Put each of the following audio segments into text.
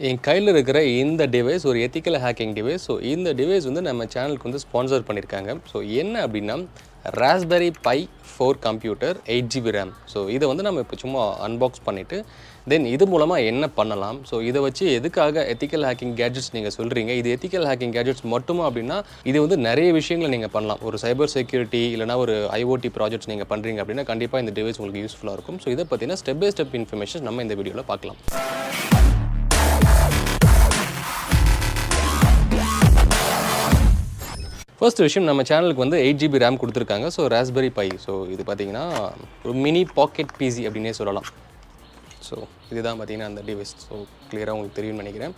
என் கையில் இருக்கிற இந்த டிவைஸ் ஒரு எத்திக்கல் ஹேக்கிங் டிவைஸ். ஸோ இந்த டிவைஸ் வந்து நம்ம சேனலுக்கு வந்து ஸ்பான்சர் பண்ணியிருக்காங்க. ஸோ என்ன அப்படின்னா Raspberry Pi 4 computer 8GB ram. So இதை வந்து நம்ம இப்போ சும்மா அன்பாக்ஸ் பண்ணிவிட்டு தென் இது மூலமாக என்ன பண்ணலாம், ஸோ இதை வச்சு எதுக்காக எத்திக்கல் ஹேக்கிங் கேட்ஜெட்ஸ் நீங்கள் சொல்கிறீங்க, இது எத்திக்கல் ஹேக்கிங் கேட்ஜெட்ஸ் மட்டுமா அப்படின்னா இது வந்து நிறைய விஷயங்களை நீங்கள் பண்ணலாம். ஒரு சைபர் செக்யூரிட்டி இல்லைனா ஒரு ஐஓடி ப்ராஜெக்ட்ஸ் நீங்கள் பண்ணுறீங்க அப்படின்னா கண்டிப்பாக இந்த டிவைஸ் உங்களுக்கு யூஸ்ஃபுல்லாக இருக்கும். ஸோ இதை பற்றின ஸ்டெப் பை ஸ்டெப் இன்ஃபர்மேஷன் நம்ம இந்த வீடியோவில் பார்க்கலாம். ஃபர்ஸ்ட் விஷயம், நம்ம சேனலுக்கு வந்து 8GB ரேம் கொடுத்துருக்காங்க. ஸோ ராஸ்பெரி பை, ஸோ இது பார்த்தீங்கன்னா ஒரு மினி பாக்கெட் பிசி அப்படின்னே சொல்லலாம். ஸோ இதுதான் பார்த்தீங்கன்னா அந்த டிவைஸ். ஸோ கிளியராக உங்களுக்கு தெரியும்னு நினைக்கிறேன்.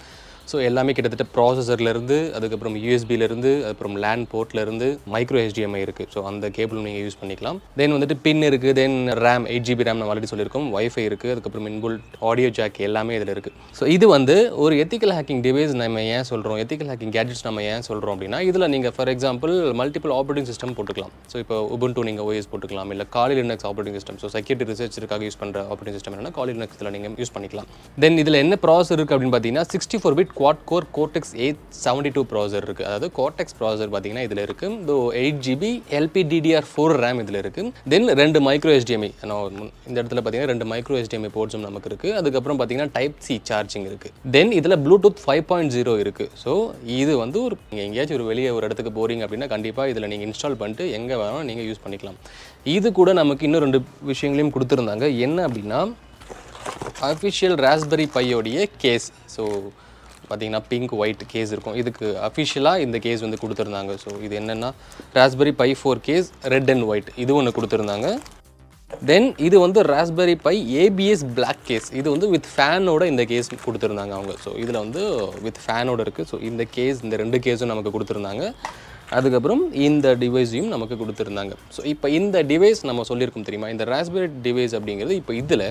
ஸோ எல்லாமே கிட்டத்தட்ட ப்ராசஸர்லேருந்து, அதுக்கப்புறம் யூஎஸ்பிலேருந்து, அதுக்கப்புறம் லேண்ட் போர்ட்லேருந்து மைக்ரோ HDMI இருக்குது. ஸோ அந்த கேபிளும் நீங்கள் யூஸ் பண்ணிக்கலாம். தென் வந்துட்டு பின் இருக்குது. தென் ரேம் 8GB ரேம் நம்ம ஆல்ரெடி சொல்லியிருக்கோம். வைஃபை இருக்குது. அதுக்கப்புறம் இன்புல்ட் ஆடியோ ஜாக் எல்லாமே இதில் இருக்குது. ஸோ இது வந்து ஒரு எத்திக்கல் ஹேக்கிங் டிவைஸ் நம்ம ஏன் சொல்கிறோம், எத்திக்கல் ஹேக்கிங் கேட்ஜெட்ஸ் நம்ம ஏன் சொல்கிறோம் அப்படின்னா இதில் நீங்கள் for example multiple operating system போட்டுக்கலாம். ஸோ இப்போ உபுண்டு நீங்கள் OS போட்டுக்கலாம், இல்லை Kali Linux operating system. So security ரிசர்ச்சுக்காக யூஸ் பண்ணுற ஆப்ரேட்டிங் சிஸ்டம் என்னன்னா காலி லினக்ஸ் இதில் நீங்கள் யூஸ் பண்ணிக்கலாம். தென் இதில் என்ன ப்ராசஸர் இருக்குது அப்படின்னு பார்த்தீங்கன்னா 64-bit quad core cortex 872 processor இருக்குது. அதாவது கோர்டெக்ஸ் ப்ராசஸர் பார்த்தீங்கன்னா இதில் இருக்குது. இந்த 8GB LPDDR4 ரேம் இதில் இருக்குது. தென் 2 மைக்ரோ HDMI, இந்த இடத்துல பார்த்தீங்கன்னா 2 மைக்ரோ HDMI போர்ட்ஸும் நமக்கு இருக்குது. அதுக்கப்புறம் பார்த்தீங்கன்னா Type-C சார்ஜிங் இருக்குது. தென் இதில் ப்ளூடூத் 5.0 இருக்குது. ஸோ இது வந்து ஒரு நீங்கள் எங்கேயாச்சும் ஒரு வெளியே ஒரு இடத்துக்கு போகிறீங்க அப்படின்னா கண்டிப்பாக இதில் நீங்கள் இன்ஸ்டால் பண்ணிட்டு எங்கே வேணாலும் நீங்கள் யூஸ் பண்ணிக்கலாம். இது கூட நமக்கு இன்னும் 2 விஷயங்களையும் கொடுத்துருந்தாங்க. என்ன அப்படின்னா அஃபிஷியல் ராஸ்பெரி பையோடைய கேஸ். ஸோ பார்த்தீங்கன்னா பிங்க் ஒயிட் கேஸ் இருக்கும். இதுக்கு அஃபிஷியலாக இந்த கேஸ் வந்து கொடுத்துருந்தாங்க. ஸோ இது என்னென்னா Raspberry Pi 4 case red and white இது ஒன்று கொடுத்துருந்தாங்க. தென் இது வந்து Raspberry Pi ABS black case. இது வந்து வித் ஃபேனோட இந்த கேஸ் கொடுத்துருந்தாங்க அவங்க. ஸோ இதில் வந்து வித் ஃபேனோட இருக்குது. ஸோ இந்த கேஸ், இந்த 2 கேஸும் நமக்கு கொடுத்துருந்தாங்க. அதுக்கப்புறம் இந்த டிவைஸையும் நமக்கு கொடுத்துருந்தாங்க. ஸோ இப்போ இந்த டிவைஸ் நம்ம சொல்லியிருக்கோம் தெரியுமா, இந்த ராஸ்பெரி டிவைஸ் அப்படிங்கிறது இப்போ இதில்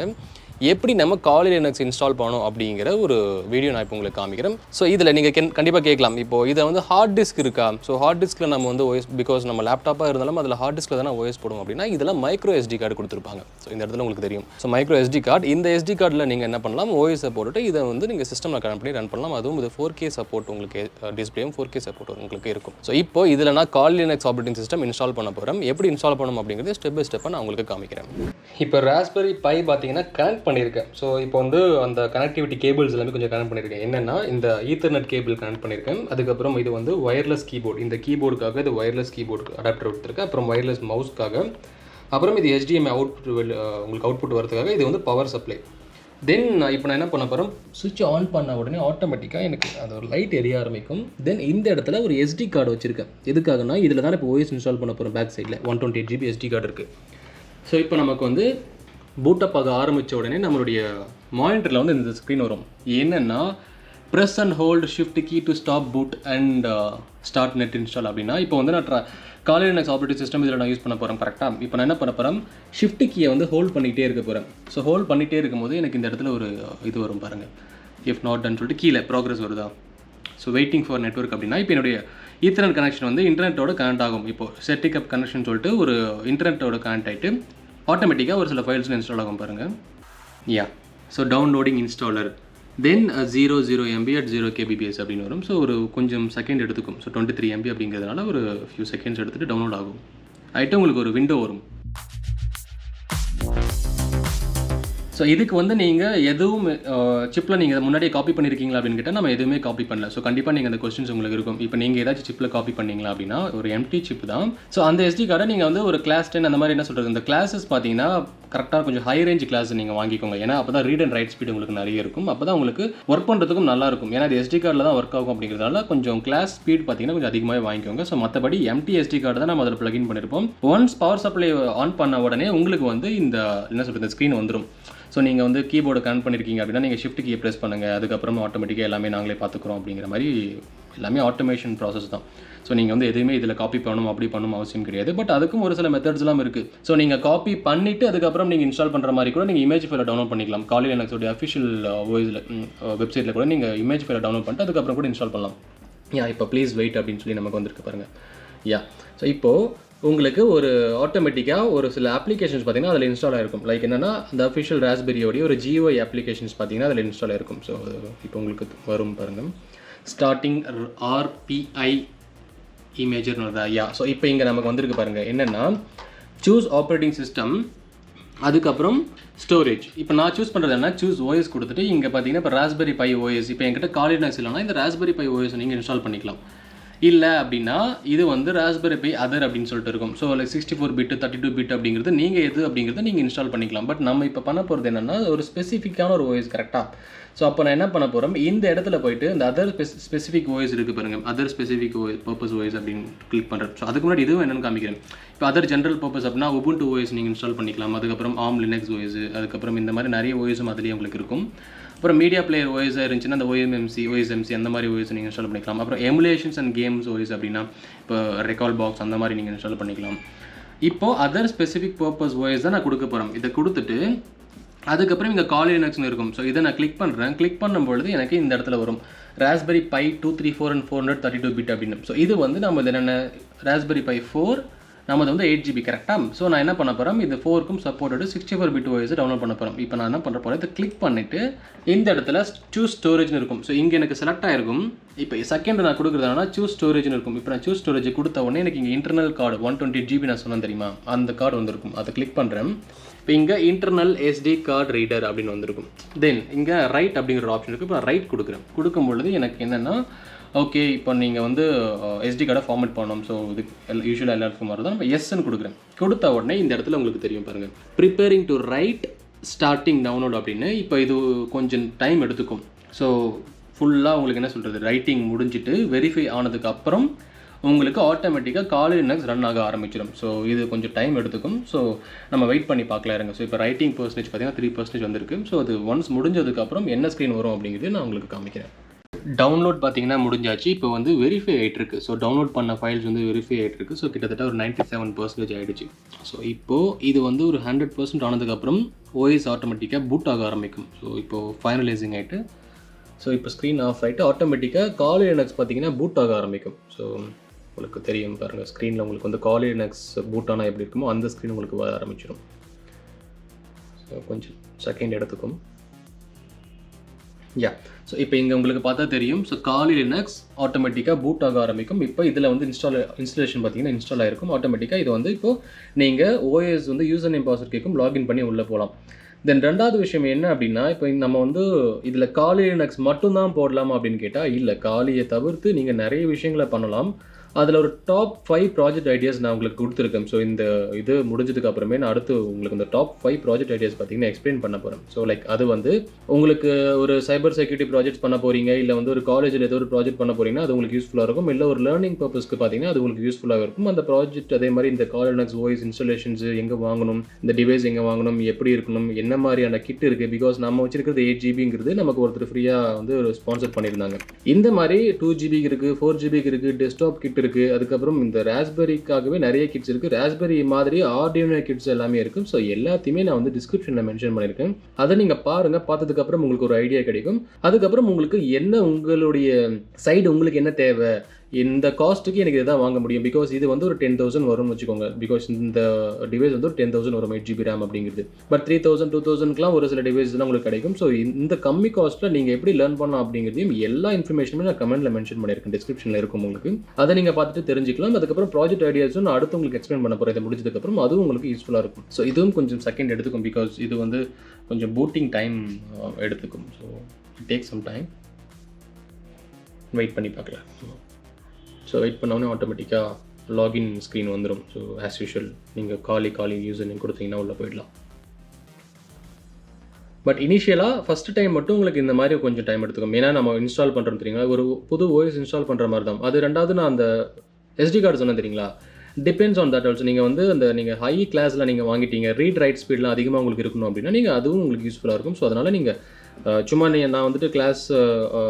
எப்படி நம்ம காலி லினக்ஸ் இன்ஸ்டால் பண்ணணும் அப்படிங்கிற ஒரு வீடியோ நான் இப்போ உங்களுக்கு காமிக்கிறேன். ஸோ இதில் நீங்கள் கண்டிப்பாக கேட்கலாம், இப்போ இதை வந்து ஹார்ட் டிஸ்க் இருக்கா, ஸோ ஹார்ட் டிஸ்கில் நம்ம வந்து OS, பிகாஸ் நம்ம லேப்டாப்பாக இருந்தாலும் அதில் ஹார்ட் டிஸ்கில் தானே OS போடும் அப்படின்னா இதில் மைக்ரோ SD கார்டு கொடுத்துருப்பாங்க. ஸோ இந்த இடத்துல உங்களுக்கு தெரியும். ஸோ மைக்ரோ SD கார்டு, இந்த SD கார்டில் நீங்கள் என்ன பண்ணலாம், OS போட்டுட்டு இதை வந்து நீங்கள் சிஸ்டமில் கனெக்ட் பண்ணி ரன் பண்ணலாம். அதுவும் இது 4K சப்போர்ட் உங்களுக்கு டிஸ்பிளேயும் 4K சப்போர்ட் உங்களுக்கு இருக்கும். ஸோ இப்போ இதில் நான் காலி லினக்ஸ் ஆப்ரேட்டிங் சிஸ்டம் இன்ஸ்டால் பண்ண போகிறேன். எப்படி இன்ஸ்டால் பண்ணணும் அப்படிங்கிறது ஸ்டெப் பை ஸ்டெப்பாக நான் உங்களுக்கு காமிக்கிறேன். இப்போ ராஸ்பெரி பை பார்த்தீங்கன்னா கனெக்ட் பண்ணியிருக்கேன். ஸோ இப்போ வந்து அந்த கனெக்டிவிட்டி கேபிள்ஸ் எல்லாமே கொஞ்சம் கனெக்ட் பண்ணியிருக்கேன். என்னென்னா இந்த ஈத்தர்நெட் கேபிள் கனெக்ட் பண்ணியிருக்கேன். அதுக்கப்புறம் இது வந்து ஒயர்லெஸ் கீபோர்டு, இந்த கீபோர்டுக்காக இது ஒயர்லெஸ் கீபோர்டு அடாப்டர் கொடுத்துருக்கேன். அப்புறம் ஒயர்லெஸ் மவுஸ்க்காக, அப்புறம் இது HDMI உங்களுக்கு அவுட்புட் வரதுக்காக, இது வந்து பவர் சப்ளை. தென் இப்போ நான் என்ன பண்ண போகிறேன், சுவிட்ச் ஆன் பண்ண உடனே ஆட்டோமேட்டிக்காக எனக்கு அது ஒரு லைட் எரிய ஆரம்பிக்கும். தென் இந்த இடத்துல ஒரு SD கார்டு வச்சுருக்கேன். எதுக்காகனா இதில் தான் இப்போ OS இன்ஸ்டால் பண்ண போகிறேன். பேக் சைடில் 128GB SD கார்டு இருக்குது. ஸோ இப்போ நமக்கு வந்து பூட்டப் ஆக ஆரம்பித்த உடனே நம்மளுடைய மானிட்டரில் வந்து இந்த ஸ்க்ரீன் வரும். என்னென்னா press and hold shift key to stop boot and start net install அப்படின்னா இப்போ வந்து நான் காலி லினக்ஸ் ஆப்ரேட்டிங் சிஸ்டம் இதில் நான் யூஸ் பண்ண போகிறேன். கரெக்டாக இப்போ நான் என்ன பண்ண போகிறேன், ஷிஃப்ட் கீயை வந்து ஹோல்ட் பண்ணிகிட்டே இருக்க போகிறேன். ஸோ ஹோல்ட் பண்ணிகிட்டே இருக்கும்போது எனக்கு இந்த இடத்துல ஒரு இது வரும் பாருங்கள், இஃப் நாட் டன் சொல்லிட்டு கீழே ப்ராக்ரஸ் வருதா. ஸோ வெயிட்டிங் ஃபார் நெட்வொர்க் அப்படின்னா இப்போ என்னுடைய ஈத்தர்நெட் கனெக்ஷன் வந்து இன்டர்நெட்டோட கனெக்ட் ஆகும். இப்போது செட்டிங் அப் கனெக்ஷன் சொல்லிட்டு ஒரு இன்டர்நெட்டோட கனெக்ட் ஆகிட்டு ஆட்டோமேட்டிக்காக ஒரு சில ஃபைல்ஸ் இன்ஸ்டால் ஆகும் பாருங்கள். So downloading installer, then 00 MB at 0 kbps அப்படின்னு வரும். ஸோ ஒரு கொஞ்சம் செகண்ட் எடுத்துக்கும். ஸோ 23 MB அப்படிங்கிறதுனால ஒரு ஃபியூ செகண்ட்ஸ் எடுத்துகிட்டு டவுன்லோட் ஆகும். ஆகிட்டு உங்களுக்கு ஒரு விண்டோ வரும். ஸோ இதுக்கு வந்து நீங்கள் எதுவும் சிப்பில் நீங்கள் முன்னாடியே காப்பி பண்ணியிருக்கீங்களா அப்படின்னு கேட்டால் நம்ம எதுவுமே காப்பி பண்ணல. ஸோ கண்டிப்பாக நீங்கள் அந்த கொஸ்டின்ஸ் உங்களுக்கு இருக்கும். இப்போ நீங்கள் ஏதாச்சும் சிப்பில் காப்பி பண்ணிங்களா அப்படின்னா ஒரு எம்டி சிப் தான். ஸோ அந்த SD கார்டை நீங்கள் வந்து ஒரு கிளாஸ் 10 அந்த மாதிரி என்ன சொல்கிறது, இந்த கிளாஸஸ் பார்த்தீங்கன்னா கரெக்டாக கொஞ்சம் ஹை ரேஞ்ச் கிளாஸ் நீங்கள் வாங்கிக்கோங்க. ஏன்னா அப்போ தான் ரீட் அண்ட் ரைட் ஸ்பீட் உங்களுக்கு நிறைய இருக்கும். அப்போ தான் உங்களுக்கு ஒர்க் பண்ணுறதுக்கும் நல்லாயிருக்கும். ஏன்னா அது SD கார்டில் தான் ஒர்க் ஆகும் அப்படிங்கிறதுனால கொஞ்சம் கிளாஸ் ஸ்பீட் பார்த்தீங்கன்னா கொஞ்சம் அதிகமாக வாங்கிக்கோங்க. ஸோ மற்றபடி எம்டி SD கார்டு தான் நம்ம அதில் ப்ளகின் பண்ணியிருப்போம். ஒன்ஸ் பவர் சப்ளை ஆன் பண்ண உடனே உங்களுக்கு வந்து இந்த என்ன சொல்கிறது ஸ்க்ரீன் வந்துடும். ஸோ நீங்கள் வந்து கீபோர்டு கனெக்ட் பண்ணியிருக்கீங்க அப்படின்னா நீங்கள் ஷிஃப்ட் கீயை ப்ரெஸ் பண்ணுங்கள். அதுக்கப்புறம் ஆட்டோமேட்டிக்காக எல்லாமே நாங்களே பார்த்துக்குறோம் அப்படிங்கிற மாதிரி எல்லாமே ஆட்டோமேஷன் ப்ராசஸ் தான். ஸோ நீங்கள் வந்து எதுவுமே இதில் காப்பி பண்ணணும் அப்படி பண்ணணும் அவசியம் கிடையாது. பட் அதுக்கும் ஒரு சில மெத்தட்ஸ்லாம் இருக்குது. ஸோ நீங்கள் காப்பி பண்ணிவிட்டு அதுக்கப்புறம் நீங்கள் இன்ஸ்டால் பண்ணுற மாதிரி கூட நீங்கள் இமேஜ் ஃபைலை டவுன்லோட் பண்ணிக்கலாம். காலி லினக்ஸோட அஃபிஷியல் வெப்சைட்டில் கூட நீங்கள் இமேஜ் ஃபைலை டவுன்லோட் பண்ணிட்டு அதுக்கப்புறம் கூட இன்ஸ்டால் பண்ணலாம். இப்போ ப்ளீஸ் வெயிட் அப்படின்னு சொல்லி நமக்கு வந்துருக்கு பாருங்கள். ஸோ இப்போது உங்களுக்கு ஒரு ஆட்டோமேட்டிக்காக ஒரு சில அப்ளிகேஷன்ஸ் பார்த்தீங்கன்னா அதில் இன்ஸ்டால் ஆகிருக்கும். லைக் என்னென்னா அந்த அஃபிஷியல் ராஸ்பெரியோடைய ஒரு GUI அப்ளிகேஷன்ஸ் பார்த்தீங்கன்னா அதில் இன்ஸ்டால் ஆகிருக்கும். ஸோ இப்போ உங்களுக்கு வரும் பாருங்கள். ஸ்டார்டிங் RPI இமேஜர்னு வருதா? யா. ஸோ இப்போ இங்கே நமக்கு வந்திருக்கு பாருங்கள். என்னென்னா சூஸ் ஆப்ரேட்டிங் சிஸ்டம், அதுக்கப்புறம் ஸ்டோரேஜ். இப்போ நான் சூஸ் பண்ணுறது என்ன, சூஸ் OS கொடுத்துட்டு இங்கே பார்த்தீங்கன்னா இப்போ ராஸ்பெரி பை OS. இப்போ என்கிட்ட Kali Linux இல்லைனா இந்த ராஸ்பெரி பை OS நீங்கள் இன்ஸ்டால் பண்ணிக்கலாம். இல்லை அப்படின்னா இது வந்து ராஸ்பெரி பை அதர் அப்படின்னு சொல்லிட்டு இருக்கும். ஸோ லைக் 64 பிட் 32 பிட் அப்படிங்கிறது நீங்கள் எது அப்படிங்கிறத நீங்கள் இன்ஸ்டால் பண்ணிக்கலாம். பட் நம்ம இப்போ பண்ண போகிறது என்னென்னா ஒரு ஸ்பெசிஃபிக்கான ஒரு OS கரெக்டாக. ஸோ அப்போ நான் என்ன பண்ண போகிறோம், இந்த இடத்துல போய்ட்டு இந்த அதர் ஸ்பெசிஃபிக் OS இருக்குது பாருங்கள், அதர் ஸ்பெசிஃபிக் பர்பஸ் OS அப்படின்னு கிளிக் பண்ணுறேன். ஸோ அதுக்கு முன்னாடி இதுவும் என்னென்னு காமிக்கிறேன். இப்போ அதர் ஜென்ரல் பர்பஸ் அப்படின்னா Ubuntu OS நீங்கள் இன்ஸ்டால் பண்ணிக்கலாம். அதுக்கப்புறம் ARM Linux OS, அதுக்கப்புறம் இந்த மாதிரி நிறைய OSம் அதுலேயே உங்களுக்கு இருக்கும். அப்புறம் மீடியா பிளேயர் OS இருந்துச்சுன்னா அந்த OSMC அந்த மாதிரி OS நீங்கள் இன்ஸ்டால் பண்ணிக்கலாம். அப்புறம் எமுலேஷன்ஸ் அண்ட் கேம்ஸ் OS அப்படின்னா இப்போ ரெக்கால் பாக்ஸ் அந்த மாதிரி நீங்கள் இன்ஸ்டால் பண்ணிக்கலாம். இப்போது அதர் ஸ்பெசிஃபிக் பர்பஸ் OS தான் நான் கொடுக்க போகிறேன். இதை கொடுத்துட்டு அதுக்கப்புறம் இங்கே Kali Linuxனு இருக்கும். ஸோ இதை நான் கிளிக் பண்ணுறேன். கிளிக் பண்ணும்பொழுது எனக்கு இந்த இடத்துல வரும் ராஸ்பெரி பை 234 and 432 பிட் அப்படின்னு. ஸோ இது வந்து நம்ம இது என்னென்ன ராஸ்பெரி பை 4 நம்ம அது வந்து 8GB கரெக்டாக. ஸோ நான் என்ன பண்ண போகிறேன், இது 4க்கும் சப்போர்ட்டடு 64 பிட் OS டவுன்லோட் பண்ண போகிறோம். இப்போ நான் என்ன பண்ணுற போகிறேன், இதை கிளிக் பண்ணிவிட்டு இந்த இடத்துல சூஸ் ஸ்டோரேஜ்னு இருக்கும். ஸோ இங்கே எனக்கு செலக்ட் ஆகிருக்கும். இப்போ செகண்ட் நான் கொடுக்குறதுனா சூஸ் ஸ்டோரேஜ்னு இருக்கும். இப்போ நான் சூஸ் ஸ்டோரேஜ் கொடுத்த உடனே எனக்கு இங்கே இன்டர்னல் கார்டு 128GB நான் சொன்னேன் தெரியுமா, அந்த கார்டு வந்திருக்கும். அதை கிளிக் பண்ணுறேன். இப்போ இங்கே இன்டர்னல் SD கார்டு ரீடர் அப்படின்னு வந்திருக்கும். தென் இங்கே ரைட் அப்படிங்கிற ஆப்ஷன் இருக்குது. இப்போ நான் ரைட் கொடுக்குறேன். கொடுக்கும்பொழுது எனக்கு என்னென்னா ஓகே இப்போ நீங்கள் வந்து SD கார்டை ஃபார்மேட் பண்ணணும். ஸோ இது யூஸ்வலாக எல்லாருக்கும் மாதிரி தான் நம்ம எஸ்ன்னு கொடுக்குறேன். கொடுத்த உடனே இந்த இடத்துல உங்களுக்கு தெரியும் பாருங்கள், preparing to right starting download அப்படின்னு. இப்போ இது கொஞ்சம் டைம் எடுத்துக்கும். ஸோ ஃபுல்லாக உங்களுக்கு என்ன சொல்கிறது, ரைட்டிங் முடிஞ்சிட்டு வெரிஃபை ஆனதுக்கு அப்புறம் உங்களுக்கு ஆட்டோமேட்டிக்காக Kali Linux ரன் ஆக ஆரம்பிச்சிடும். ஸோ இது கொஞ்சம் டைம் எடுத்துக்கும். ஸோ நம்ம வெயிட் பண்ணி பார்க்கலாம் இருங்க. ஸோ இப்போ ரைட்டிங் பர்சன்டேஜ் பார்த்தீங்கன்னா 3% வந்திருக்கு. ஸோ அது ஒன்ஸ் முடிஞ்சதுக்கப்புறம் என்ன ஸ்க்ரீன் வரும் அப்படிங்கிறது நான் உங்களுக்கு காமிக்கிறேன். டவுன்லோட் பார்த்தீங்கன்னா முடிஞ்சாச்சு. இப்போ வந்து வெரிஃபை ஆகிட்டுருக்கு. ஸோ டவுன்லோட் பண்ண ஃபைல்ஸ் வந்து வெரிஃபை ஆகிட்டுருக்கு. ஸோ கிட்டத்தட்ட ஒரு 97% ஆகிடுச்சு. ஸோ இப்போது இது வந்து ஒரு 100% ஆனதுக்கப்புறம் OS ஆட்டோமேட்டிக்காக பூட் ஆக ஆரம்பிக்கும். ஸோ இப்போது ஃபைனலைசிங் ஆகிட்டு ஸோ இப்போ ஸ்க்ரீன் ஆஃப் ஆகிட்டு ஆட்டோமேட்டிக்காக Kali Linux பார்த்தீங்கன்னா பூட் ஆக ஆரம்பிக்கும். ஸோ உங்களுக்கு தெரியும் பாருங்கள், ஸ்க்ரீனில் உங்களுக்கு வந்து Kali Linux பூட் ஆனால் எப்படி இருக்குமோ அந்த ஸ்க்ரீன் உங்களுக்கு வர ஆரம்பிச்சிடும். ஸோ கொஞ்சம் செகண்ட் எடுத்துக்கும். யா. ஸோ இப்போ இங்கே உங்களுக்கு பார்த்தா தெரியும். ஸோ Kali Linux ஆட்டோமேட்டிக்காக பூட் ஆக ஆரம்பிக்கும். இப்போ இதில் வந்து இன்ஸ்டாலேஷன் பார்த்தீங்கன்னா இன்ஸ்டால் ஆகிருக்கும் ஆட்டோமேட்டிக்காக. இது வந்து இப்போது நீங்கள் OS வந்து யூசர் நேம் பாஸ்வேர்ட் கேட்கும், லாகின் பண்ணி உள்ளே போகலாம். தென் ரெண்டாவது விஷயம் என்ன அப்படின்னா, இப்போ நம்ம வந்து இதில் Kali Linux மட்டும்தான் போடலாமா அப்படின்னு கேட்டால் இல்லை, காலியை தவிர்த்து நீங்கள் நிறைய விஷயங்களை பண்ணலாம். அதில் ஒரு டாப் 5 ப்ராஜெக்ட் ஐடியாஸ் நான் உங்களுக்கு கொடுத்துருக்கேன். ஸோ இந்த இது முடிஞ்சதுக்கு அப்புறமே நான் அடுத்து உங்களுக்கு இந்த டாப் 5 ப்ராஜெக்ட் ஐடியாஸ் பார்த்தீங்கன்னா எக்ஸ்பிளைன் பண்ண போகிறேன். ஸோ லைக் அது வந்து உங்களுக்கு ஒரு சைபர் செக்யூரிட்டி ப்ராஜெக்ட் பண்ண போகிறீங்க, இல்லை வந்து ஒரு காலேஜில் ஏதோ ஒரு ப்ராஜெக்ட் பண்ண போகிறீங்கன்னா அது உங்களுக்கு யூஸ்ஃபுல்லாக இருக்கும். இல்லை ஒரு லேர்னிங் பர்பஸ்க்கு பார்த்தீங்கன்னா அது உங்களுக்கு யூஸ்ஃபுல்லாக இருக்கும். அந்த ப்ராஜெக்ட் அதே மாதிரி இந்த Kali Linux OS இன்ஸ்டாலேஷன்ஸ் எங்கே வாங்கணும், இந்த டிவைஸ் எங்கே வாங்கணும், எப்படி இருக்கணும், என்ன மாதிரியான கிட் இருக்குது. பிகாஸ் நம்ம வச்சிருக்கிறது 8GBங்கிறது நமக்கு ஒருத்தர் ஃப்ரீயாக வந்து ஒரு ஸ்பான்சர் பண்ணியிருந்தாங்க. இந்த மாதிரி 2GB இருக்குது, 4GB இருக்குது, டெஸ்க்டாப் கிட் இருக்குது. அதுக்கப்புறம் இந்த ராஸ்பெரிக்காகவே நிறைய கிட்ஸ் இருக்குது. ராஸ்பெரி மாதிரி Arduino கிட்ஸ் எல்லாமே இருக்குது. ஸோ எல்லாத்தையுமே நான் வந்து டிஸ்கிரிப்ஷனில் மென்ஷன் பண்ணியிருக்கேன். அதை நீங்கள் பாருங்கள். பார்த்ததுக்கப்புறம் உங்களுக்கு ஒரு ஐடியா கிடைக்கும். அதுக்கப்புறம் உங்களுக்கு என்ன உங்களுடைய சைடு உங்களுக்கு என்ன தேவை, இந்த காஸ்ட்டுக்கு எனக்கு இதான் வாங்க முடியும். பிகாஸ் இது வந்து ஒரு 10,000 வரும்னு வச்சுக்கோங்க. பிகாஸ் இந்த டிவைஸ் வந்து ஒரு 10,000 வரும் 8GB RAM அப்படிங்கிறது. பட் 3,000 2,000க்குலாம் ஒரு சில டிவைஸ்லாம் உங்களுக்கு கிடைக்கும். ஸோ இந்த கம்மி காஸ்ட்டில் நீங்கள் எப்படி லேர்ன் பண்ணலாம் அப்படிங்கிறதையும் எல்லா இன்ஃபர்மேஷனுமே நான் கமெண்ட்டில் மென்ஷன் பண்ணியிருக்கேன், டிஸ்கிரிப்ஷனில் இருக்கும் உங்களுக்கு. அதை நீங்கள் பார்த்துட்டு தெரிஞ்சுக்கலாம். அதுக்கப்புறம் ப்ராஜெக்ட் ஐடியாஸும் நான் அடுத்து உங்களுக்கு எக்ஸ்பிளைன் பண்ண போகிறேன். இதை முடிஞ்சதுக்கப்புறம் அதுவும் உங்களுக்கு யூஸ்ஃபுல்லாக இருக்கும். ஸோ இதுவும் கொஞ்சம் செகண்ட் எடுத்துக்கும். பிகாஸ் இது வந்து கொஞ்சம் பூட்டிங் டைம் எடுத்துக்கும். So it take some time. Wait பண்ணி பார்க்கலாம். ஸோ வெயிட் பண்ணோன்னே ஆட்டோமேட்டிக்காக லாகின் ஸ்க்ரீன் வந்துடும். ஸோ ஆஸ் யூஷுவல் நீங்கள் Kali யூசர் நேம் கொடுத்தீங்கன்னா உள்ளே போயிடலாம். பட் இனிஷியலாக ஃபஸ்ட்டு டைம் மட்டும் உங்களுக்கு இந்த மாதிரி கொஞ்சம் டைம் எடுத்துக்கும். ஏன்னா நம்ம இன்ஸ்டால் பண்ணுறோம் தெரியுங்களா, ஒரு புது OS இன்ஸ்டால் பண்ணுற மாதிரி தான். அது ரெண்டாவது நான் அந்த SD கார்டு சொன்னேன் தெரியுங்களா, டிபெண்ட்ஸ் ஆன் தட் ஆல்சோ. நீங்கள் வந்து அந்த நீங்கள் ஹை கிளாஸில் நீங்கள் வாங்கிட்டீங்க, ரீட் ரைட் ஸ்பீட்லாம் அதிகமாக உங்களுக்கு இருக்கணும் அப்படின்னா நீங்கள் அதுவும் உங்களுக்கு யூஸ்ஃபுல்லாக இருக்கும். ஸோ அதனால் நீங்கள் சும்மா நான் வந்துட்டு கிளாஸ்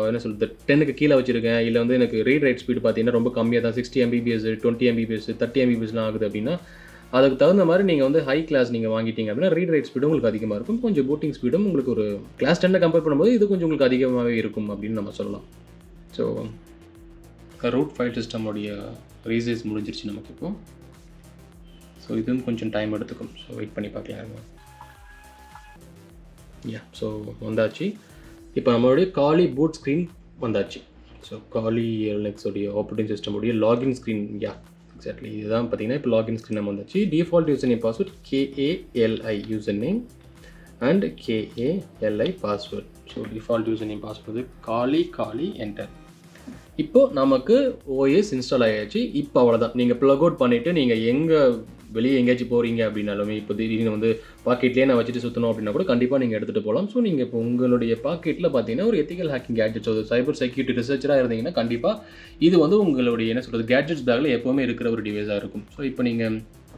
என்ன சொல்கிறது 10க்கு கீழே வச்சுருக்கேன், இல்லை வந்து எனக்கு ரீட் ரைட் ஸ்பீடு பார்த்தீங்கன்னா ரொம்ப கம்மியாக தான் 60 MBps 20 MBps 30 MBpsலாம் ஆகுது அப்படின்னா அதுக்கு தகுந்த மாதிரி நீங்கள் வந்து ஹை கிளாஸ் நீங்கள் வாங்கிட்டீங்க அப்படின்னா ரீட் ரைட் ஸ்பீடும் உங்களுக்கு அதிகமாக இருக்கும். கொஞ்சம் பூட்டிங் ஸ்பீடும் உங்களுக்கு ஒரு கிளாஸ் 10 கம்பேர் பண்ணும்போது இது கொஞ்சம் உங்களுக்கு அதிகமாகவே இருக்கும் அப்படின்னு நம்ம சொல்லலாம். ஸோ ரூட் ஃபைல் சிஸ்டமோடைய ரீசைஸ் முடிஞ்சிருச்சு நமக்கு. இப்போது ஸோ இதுவும் கொஞ்சம் டைம் எடுத்துக்கும். ஸோ வெயிட் பண்ணி பார்க்கலாம். ஸோ வந்தாச்சு. இப்போ நம்மளுடைய காலி பூட் ஸ்க்ரீன் வந்தாச்சு. ஸோ காலி லினக்ஸோடைய ஆப்ரேட்டிங் சிஸ்டமுடைய லாகின் ஸ்க்ரீன். எக்ஸாக்ட்லி இதுதான் பார்த்தீங்கன்னா இப்போ லாகின் ஸ்க்ரீன் நம்ம வந்தாச்சு. Default user name password KALI user name and KALI password. So default user name password காலி என்டர். இப்போது நமக்கு OS இன்ஸ்டால் ஆகியாச்சு. இப்போ அவ்வளோதான். நீங்கள் ப்ளக் அவுட் பண்ணிவிட்டு நீங்கள் வெளியே எங்கேயாச்சும் போகிறீங்க அப்படின்னாலுமே, இப்போ திடீர்னு வந்து பாக்கெட்லேயே நான் வச்சுட்டு சுற்றணும் அப்படின்னா கூட கண்டிப்பாக நீங்கள் எடுத்துகிட்டு போகலாம். ஸோ நீங்கள் இப்போ உங்களுடைய பாக்கெட்டில் பார்த்தீங்கன்னா ஒரு எத்திக்கல் ஹேக்கிங் கேட்ஜெட்ஸ், ஒரு சைபர் செக்யூரிட்டி ரிசர்ச்சராக இருந்தீங்கன்னா கண்டிப்பாக இது வந்து உங்களுடைய என்ன சொல்கிறது கேட்ஜெட்ஸ் பேக்கில் எப்போவுமே இருக்கிற ஒரு டிவைஸாக இருக்கும். ஸோ இப்போ நீங்கள்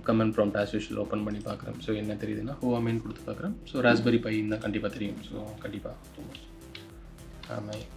comment prompt as usual open பண்ணி பார்க்குறேன். ஸோ என்ன தெரியுதுன்னா ஹோமேன்னு கொடுத்து பார்க்குறேன். ஸோ ராஸ்பெரி பை தான் கண்டிப்பாக தெரியும். ஸோ கண்டிப்பாக ஆமாம்.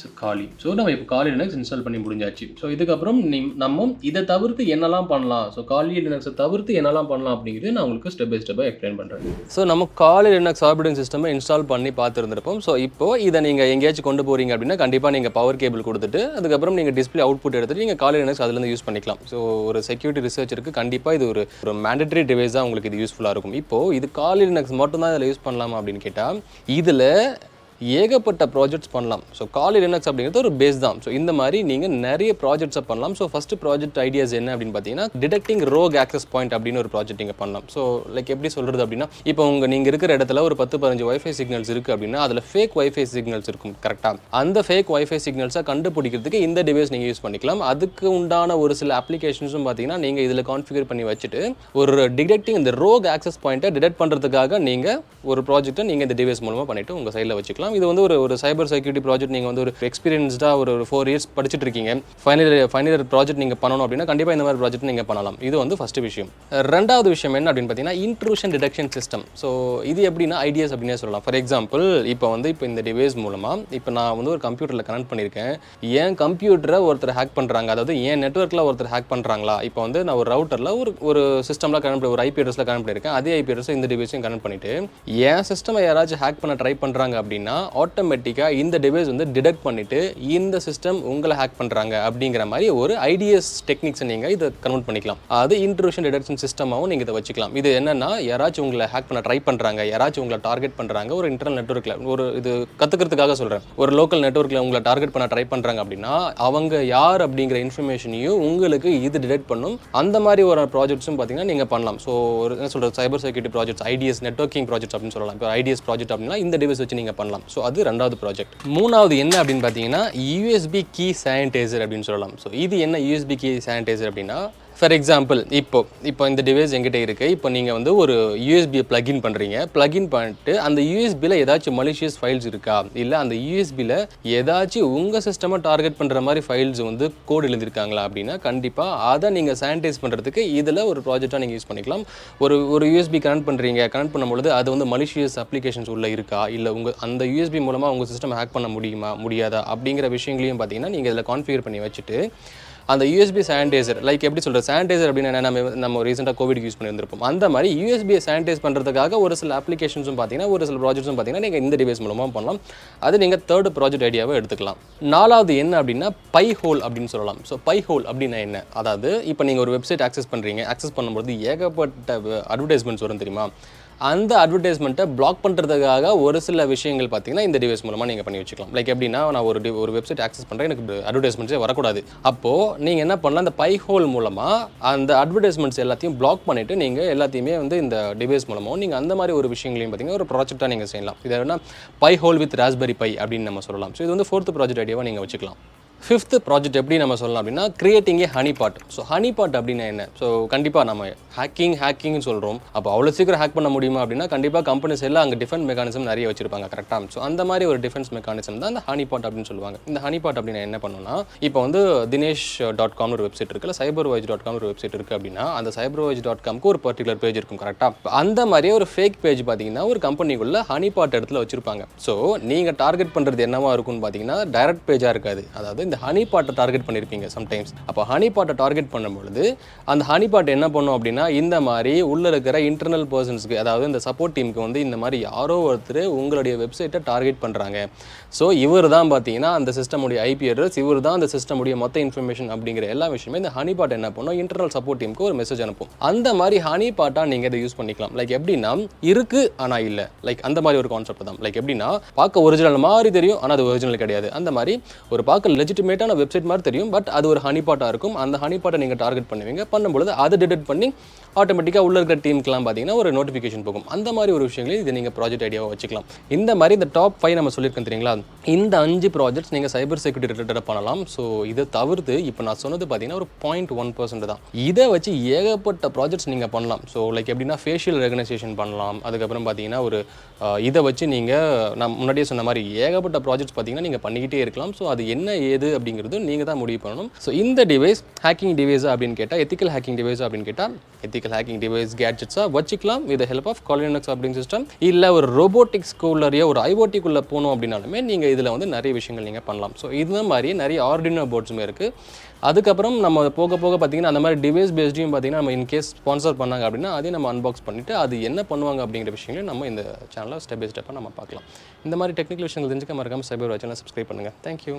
ஸோ காலி. ஸோ நம்ம இப்போ காலி லினக்ஸ் இன்ஸ்டால் பண்ணி முடிஞ்சாச்சு. ஸோ இதுக்கப்புறம் நம்ம இதை தவிர்த்து என்னெல்லாம் பண்ணலாம், ஸோ காலி லினக்ஸை தவிர்த்து என்னெல்லாம் பண்ணலாம் அப்படிங்கிறது நான் உங்களுக்கு ஸ்டெப் பை ஸ்டெப்பாக எக்ஸ்பிளைன் பண்ணுறேன். ஸோ நம்ம காலி லினக்ஸ் ஆப்ரேட்டிங் சிஸ்டமை இன்ஸ்டால் பண்ணி பார்த்துருந்துருப்போம். ஸோ இப்போது இதை நீங்கள் எங்கேயாச்சும் கொண்டு போகிறீங்க அப்படின்னா கண்டிப்பாக நீங்கள் பவர் கேபிள் கொடுத்துட்டு அதுக்கப்புறம் நீங்கள் டிஸ்பிளே அவுட்புட் எடுத்துகிட்டு நீங்கள் காலி லினக்ஸ் அதுலேருந்து யூஸ் பண்ணிக்கலாம். ஸோ ஒரு செக்யூரிட்டி ரிசர்ச்சருக்கு கண்டிப்பாக இது ஒரு மேண்டட்டரி டிவைஸாக உங்களுக்கு இது யூஸ்ஃபுல்லாக இருக்கும். இப்போது இது காலி லினக்ஸ் மட்டும்தான் இதில் யூஸ் பண்ணலாமா அப்படின்னு கேட்டால் இதில் ஏகப்பட்ட ப்ராஜெக்ட்ஸ் பண்ணலாம். ஸோ காலி லினக்ஸ் அப்படிங்கிறது ஒரு பேஸ் தான். ஸோ இந்த மாதிரி நீங்கள் நிறைய ப்ராஜெக்ட்ஸை பண்ணலாம். ஸோ ஃபஸ்ட்டு ப்ராஜெக்ட் ஐடியாஸ் என்ன அப்படின்னு பார்த்தீங்கன்னா டிடெக்டிங் ரோக் ஆக்சஸ் பாயிண்ட் அப்படின்னு ஒரு ப்ராஜெக்ட் நீங்கள் பண்ணலாம். ஸோ லைக் எப்படி சொல்கிறது அப்படின்னா இப்போ நீங்கள் இருக்கிற இடத்துல ஒரு 10-15 வைஃபை சிக்னல்ஸ் இருக்குது அப்படின்னா அதில் ஃபேக் வைஃபை சிக்னல்ஸ் இருக்கும் கரெக்டாக. அந்த ஃபேக் வைஃபை சிக்னல்ஸை கண்டுபிடிக்கிறதுக்கு இந்த டிவைஸ் நீங்கள் யூஸ் பண்ணிக்கலாம். அதுக்கு உண்டான ஒரு சில அப்ளிகேஷன்ஸும் பார்த்தீங்கன்னா நீங்கள் இதில் கான்ஃபிகர் பண்ணி வச்சுட்டு ஒரு டிடெக்டிங் இந்த ரோக் ஆக்சஸ் பாயிண்ட்டை டிடெக்ட் பண்ணுறதுக்காக நீங்கள் ஒரு ப்ராஜெக்ட்டை நீங்கள் இந்த டிவைஸ் மூலமாக பண்ணிவிட்டு உங்கள் சைடில் வச்சுக்கலாம். இது வந்து ஒரு சைபர் செக்யூரிட்டி ப்ராஜெக்ட் நீங்கள் வந்து ஒரு எக்ஸ்பீரியன்ஸ்டாக ஒரு 4 இயர்ஸ் படிச்சுட்டு இருக்கீங்க, ஃபைனல் இயர் ப்ராஜெக்ட் நீங்கள் பண்ணணும் அப்படின்னா கண்டிப்பாக இந்த மாதிரி ப்ராஜெக்ட் நீங்கள் பண்ணலாம். இது வந்து ஃபஸ்ட்டு விஷயம். ரெண்டாவது விஷயம் என்ன அப்படின்னு பார்த்தீங்கன்னா இன்ட்ரூஷன் டிடெக்ஷன் சிஸ்டம். ஸோ இது எப்படின்னா ஐடியாஸ் அப்படின்னே சொல்லலாம். ஃபார் எக்ஸாம்பிள் இப்போ இந்த டிவைஸ் மூலமாக இப்போ நான் வந்து ஒரு கம்ப்யூட்டரில் கனெக்ட் பண்ணியிருக்கேன். என் கம்ப்யூட்டரை ஒருத்தர் ஹேக் பண்ணுறாங்க, அதாவது என் நெட்வொர்க்கில் ஒருத்தர் ஹேக் பண்ணுறாங்களா. இப்போ வந்து நான் ஒரு ரவுட்டரில் ஒரு சிஸ்டமில் கனெக்ட் ஒரு IP அட்ரஸில் கனெக்ட் பண்ணியிருக்கேன். அதே IP அட்ரஸ் இந்த டிவைஸையும் கனெக்ட் பண்ணிவிட்டு என் சிஸ்டமை யாராச்சும் ஹேக் பண்ண ட்ரை பண்ணுறாங்க அப்படின்னா ஆட்டோமேட்டிக்காக இந்த டிவைஸ் வந்து டிடெக்ட் பண்ணிவிட்டு இந்த சிஸ்டம் உங்களை ஹேக் பண்ணுறாங்க அப்படிங்கிற மாதிரி ஒரு ஐடிஎஸ் டெக்னிக்ஸை நீங்கள் இதை கன்வெர்ட் பண்ணிக்கலாம். அது இன்ட்ரூஷன் டிடெக்ஷன் சிஸ்டமாகவும் நீங்கள் இதை வச்சுக்கலாம். இது என்னென்னா யாராச்சும் உங்களை ஹேக் பண்ண ட்ரை பண்ணுறாங்க, யாராச்சும் உங்களை டார்கெட் பண்ணுறாங்க, ஒரு இன்டர்னல் நெட்வொர்க்கில் ஒரு இது கற்றுக்கிறதுக்காக சொல்கிறேன், ஒரு லோக்கல் நெட்வொர்க்கில் உங்களை டார்கெட் பண்ண ட்ரை பண்ணுறாங்க அப்படின்னா அவங்க யார் அப்படிங்கிற இன்ஃபர்மேஷனையும் உங்களுக்கு இது டிடெக்ட் பண்ணும். அந்த மாதிரி ஒரு ப்ராஜெக்ட்ஸும் பார்த்தீங்கன்னா நீங்கள் பண்ணலாம். ஸோ ஒரு என்ன சொல்கிறது cyber security projects, IDS networking projects அப்படின்னு சொல்லலாம். இப்போ ஐடிஎஸ் ப்ராஜெக்ட் அப்படின்னா இந்த டிவைஸ் வச்சு நீங்கள் பண்ணலாம். ஸோ அது ரெண்டாவது ப்ராஜெக்ட். மூணாவது என்ன அப்படின்னு பார்த்தீங்கன்னா USB கீ சானிடைசர் அப்படின்னு சொல்லலாம். ஸோ இது என்ன USB கீ சானிடைசர் அப்படின்னா ஃபார் எக்ஸாம்பிள் இப்போ இந்த டிவைஸ் எங்கிட்ட இருக்குது. இப்போ நீங்கள் வந்து ஒரு யூஎஸ்பியை ப்ளக்இன் பண்ணுறீங்க. ப்ளக்இன் பண்ணிட்டு அந்த யூஎஸ்பியில் ஏதாச்சும் மலிஷியஸ் ஃபைல்ஸ் இருக்கா, இல்லை அந்த யூஎஸ்பியில் ஏதாச்சும் உங்கள் சிஸ்டமை டார்கெட் பண்ணுற மாதிரி ஃபைல்ஸ் வந்து கோடு எழுதியிருக்காங்களா அப்படின்னா கண்டிப்பாக அதை நீங்கள் சானிடைஸ் பண்ணுறதுக்கு இதில் ஒரு ப்ராஜெக்டாக நீங்கள் யூஸ் பண்ணிக்கலாம். ஒரு யூஎஸ்பி கனெக்ட் பண்ணும்பொழுது அது வந்து மலிஷியஸ் அப்ளிகேஷன்ஸ் உள்ள இருக்கா, இல்லை அந்த யூஎஸ்பி மூலமாக உங்கள் சிஸ்டம் ஹேக் பண்ண முடியாதா அப்படிங்கிற விஷயங்களையும் பார்த்தீங்கன்னா நீங்கள் இதில் கான்ஃபிகர் பண்ணி வச்சுட்டு அந்த USB சானிடைசர் லைக் எப்படி சொல்கிறது சானிடைசர் அப்படின்னா நம்ம ரீசெண்டாக கோவிட்க்கு யூஸ் பண்ணியிருந்திருப்போம். அந்த மாதிரி யூஎஸ்பியை சானிடைஸ் பண்ணுறதுக்காக ஒரு சில அப்ளிகேஷன்ஸும் பார்த்தீங்கன்னா ஒரு சில ப்ராஜெக்ட்ஸும் பார்த்தீங்கன்னா நீங்கள் இந்த டிவைஸ் மூலமாக பண்ணலாம். அது நீங்கள் தேர்ட் ப்ராஜெக்ட் ஐடியாவை எடுத்துக்கலாம். நாலாவது என்ன அப்படின்னா பை ஹோல் அப்படின்னு சொல்லலாம். ஸோ பை ஹோல் அப்படின்னா என்ன, அதாவது இப்போ நீங்கள் ஒரு வெப்சைட் ஆக்சஸ் பண்ணும்போது ஏகப்பட்ட அட்வர்டைஸ்மெண்ட்ஸ் வரும் தெரியுமா. அந்த அட்வர்டைஸ்மெண்ட்டை பிளாக் பண்ணுறதுக்காக ஒரு சில விஷயங்கள் பார்த்தீங்கன்னா இந்த டிவைஸ் மூலமாக நீங்கள் பண்ணி வச்சுக்கலாம். லைக் எப்படின்னா நான் ஒரு வெப்சைட் ஆக்சஸ் பண்ணுறேன், எனக்கு அட்வர்டைஸ்மெண்ட்ஸே வரக்கூடாது. அப்போது நீங்கள் என்ன பண்ணலாம், அந்த பை ஹோல் மூலமாக அந்த அட்வர்டைஸ்மெண்ட்ஸ் எல்லாத்தையும் பிளாக் பண்ணிவிட்டு நீங்கள் எல்லாத்தையுமே வந்து இந்த டிவைஸ் மூலமாக நீங்கள் அந்த மாதிரி ஒரு விஷயங்களையும் பார்த்தீங்கன்னா ஒரு ப்ராஜெக்டாக நீங்கள் செய்யலாம். இது என்ன Pi hole with Raspberry Pi அப்படின்னு நம்ம சொல்லலாம். ஸோ இது வந்து 4th ப்ராஜெக்ட் ஐடியாவாக நீங்கள் வச்சுக்கலாம். 5th ப்ராஜெக்ட் எப்படி நம்ம சொல்லலாம் அப்படின்னா creating a honeypot. So honeypot அப்படின்னா என்ன, ஸோ கண்டிப்பாக நம்ம ஹேக்கிங்னு சொல்கிறோம். அப்போ அவ்வளோ சீக்கிரம் ஹேக் பண்ண முடியுமா அப்படின்னா கண்டிப்பாக கம்பெனிஸ் எல்லாம் அங்கே டிஃபென்ஸ் மெக்கானிசம் நிறைய வச்சிருப்பாங்க கரெக்டாக. ஸோ அந்த மாதிரி ஒரு டிஃபென்ஸ் மெக்கானிசம் தான் இந்த ஹனி பாட் அப்படின்னு சொல்லுவாங்க. இந்த ஹனி பாட் அப்படின்னா என்ன பண்ணணும்னா இப்போ வந்து dinesh.com ஒரு வெப்சைட் இருக்குல்ல, cybervoyage.com ஒரு வெப்சைட் இருக்குது அப்படின்னா அந்த cybervoyage.comக்கு ஒரு பர்டிகுலர் பேஜ் இருக்கும் கரெக்டாக. அந்த மாதிரியே ஒரு ஃபேக் பேஜ் பார்த்தீங்கன்னா ஒரு கம்பெனிக்குள்ள ஹனி பாட் இடத்துல வச்சிருப்பாங்க. ஸோ நீங்கள் டார்கெட் பண்ணுறது என்னவா இருக்கும்னு பார்த்தீங்கன்னா டைரக்ட் பேஜாக இருக்காது, அதாவது இந்த ஹனி பாட்டை டார்கெட் பண்ணியிருப்பீங்க சம்டைம்ஸ். அப்போ ஹனி பாட்டை டார்கெட் பண்ணும்பொழுது அந்த ஹனி பாட் என்ன பண்ணும் அப்படின்னா இந்த மாதிரி உள்ளே இருக்கிற இன்டர்னல் பர்சன்ஸ்க்கு, அதாவது இந்த சப்போர்ட் டீமுக்கு வந்து இந்த மாதிரி யாரோ ஒருத்தர் உங்களுடைய வெப்சைட்டை டார்கெட் பண்ணுறாங்க, ஸோ இவர் தான் பார்த்தீங்கன்னா அந்த சிஸ்டமுடைய ஐபி அட்ரஸ், இவர் தான் அந்த சிஸ்டமுடைய மொத்த இன்ஃபர்மேஷன் அப்படிங்கிற எல்லா விஷயமே இந்த ஹனி பாட் என்ன பண்ணும், இன்டர்னல் சப்போர்ட் டீமுக்கு ஒரு மெசேஜ் அனுப்பும். அந்த மாதிரி ஹனி பாட்டாக நீங்கள் இதை யூஸ் பண்ணிக்கலாம். லைக் எப்படின்னா இருக்கு ஆனால் இல்லை, லைக் அந்த மாதிரி ஒரு கான்செப்ட் தான். லைக் எப்படின்னா பார்க்க ஒரிஜினல் மாதிரி தெரியும் ஆனால் அது ஒரிஜினல் கிடையாது. அந்த மாதிரி ஒரு பார்க்க லெஜிட்டிமேட்டான வெப்சைட் மாதிரி தெரியும், பட் அது ஒரு ஹனி பாட்டாக இருக்கும். அந்த ஹனி பாட்டை நீங்கள் டார்கெட் பண்ணுவீங்க, பண்ணும்பொழுது அதை டிடெக்ட் பண்ணி ஆட்டோமேட்டிக்காக உள்ள இருக்கிற டீமுக்குலாம் பார்த்தீங்கன்னா ஒரு நோட்டிஃபிகேஷன் போகும். அந்த மாதிரி ஒரு விஷயங்களையும் இதை நீங்கள் ப்ராஜெக்ட் ஐடியாவை வச்சுக்கலாம். இந்த மாதிரி இந்த டாப் 5 நம்ம சொல்லியிருக்கோம் தெரியுங்களா, இந்த 5 ப்ராஜெக்ட்ஸ் நீங்கள் சைபர் செக்யூரிட்டி ரிலேட்டடாக பண்ணலாம். ஸோ இதை தவிர்த்து இப்போ நான் சொன்னது பார்த்தீங்கன்னா ஒரு 0.1% தான். இதை வச்சு ஏகப்பட்ட ப்ராஜெக்ட்ஸ் நீங்கள் பண்ணலாம். ஸோ லைக் எப்படின்னா ஃபேஷியல் ரெகனைசேஷன் பண்ணலாம். அதுக்கப்புறம் பார்த்தீங்கன்னா ஒரு இதை வச்சு நீங்கள் நான் முன்னாடியே சொன்ன மாதிரி ஏகப்பட்ட ப்ராஜெக்ட்ஸ் பார்த்தீங்கன்னா நீங்கள் பண்ணிக்கிட்டே இருக்கலாம். ஸோ அது என்ன ஏது அப்படிங்கிறது நீங்கள் தான் முடிவு பண்ணணும். ஸோ இந்த டிவைஸ் ஹேக்கிங் டிவைஸா அப்படின்னு கேட்டால், எத்திக்கல் ஹேக்கிங் டிவைஸ் அப்படின்னு கேட்டால் எத்திக்கல் ஹேக்கிங் டிவைஸ் கேட்ஜெட்ஸாக வச்சுக்கலாம் with help of Kali Linux operating system. இல்லை ஒரு ரோபோட்டிக்ஸ்குள்ளேயே ஒரு ஐஓடிக்குள்ளே போகணும் அப்படின்னாலுமே நீங்கள் இதில் வந்து நிறைய விஷயங்கள் நீங்கள் பண்ணலாம். ஸோ இது மாதிரி நிறைய ஆர்டினோ போர்ட்ஸுமே இருக்குது. அதுக்கப்புறம் நம்ம போக போக பார்த்தீங்கன்னா அந்த மாதிரி டிவைஸ் பேஸ்டையும் பார்த்தீங்கன்னா நம்ம இன்கேஸ் ஸ்பான்சர் பண்ணாங்க அப்படின்னா அதையும் நம்ம அன்பாக்ஸ் பண்ணிவிட்டு அது என்ன பண்ணுவாங்க அப்படிங்கிற விஷயங்களையும் நம்ம இந்த சேனலில் ஸ்டெப் பை ஸ்டெப்பாக நம்ம பார்க்கலாம். இந்த மாதிரி டெக்னிக்கல் விஷயங்கள் தெரிஞ்சுக்க மறக்காமல் சைபர் வாட்ச் சேனலை சப்ஸ்கிரைப் பண்ணுங்கள். தேங்க்யூ.